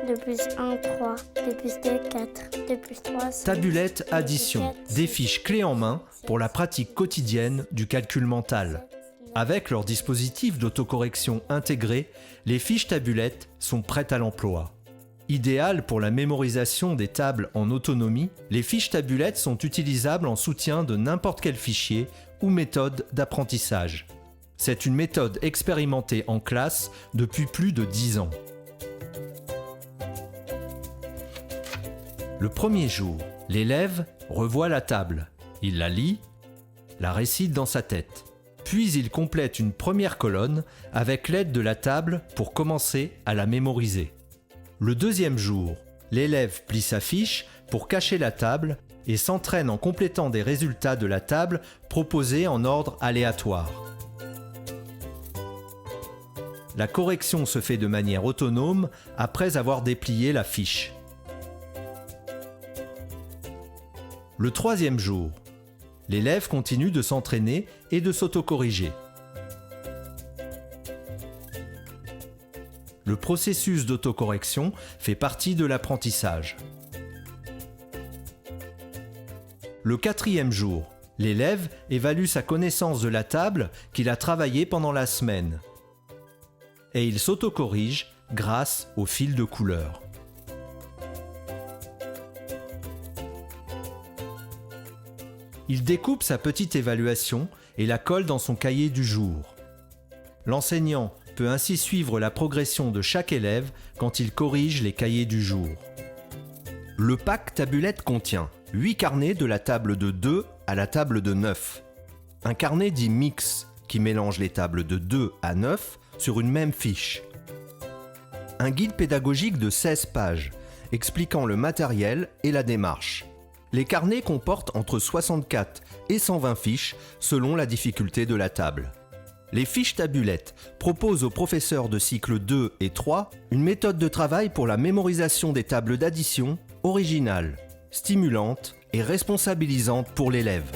2 plus 1, 3. 2 plus 2, 4. 2 plus 3, 5. Tabulette addition, des fiches clés en main pour la pratique quotidienne du calcul mental. Avec leur dispositif d'autocorrection intégré, les fiches tabulettes sont prêtes à l'emploi. Idéales pour la mémorisation des tables en autonomie, les fiches tabulettes sont utilisables en soutien de n'importe quel fichier ou méthode d'apprentissage. C'est une méthode expérimentée en classe depuis plus de 10 ans. Le premier jour, l'élève revoit la table. Il la lit, la récite dans sa tête. Puis il complète une première colonne avec l'aide de la table pour commencer à la mémoriser. Le deuxième jour, l'élève plie sa fiche pour cacher la table et s'entraîne en complétant des résultats de la table proposés en ordre aléatoire. La correction se fait de manière autonome après avoir déplié la fiche. Le troisième jour, l'élève continue de s'entraîner et de s'autocorriger. Le processus d'autocorrection fait partie de l'apprentissage. Le quatrième jour, l'élève évalue sa connaissance de la table qu'il a travaillée pendant la semaine. Et il s'autocorrige grâce au fil de couleur. Il découpe sa petite évaluation et la colle dans son cahier du jour. L'enseignant peut ainsi suivre la progression de chaque élève quand il corrige les cahiers du jour. Le pack tabulette contient 8 carnets de la table de 2 à la table de 9. Un carnet dit mix qui mélange les tables de 2 à 9 sur une même fiche. Un guide pédagogique de 16 pages expliquant le matériel et la démarche. Les carnets comportent entre 64 et 120 fiches selon la difficulté de la table. Les fiches tabulettes proposent aux professeurs de cycle 2 et 3 une méthode de travail pour la mémorisation des tables d'addition originale, stimulante et responsabilisante pour l'élève.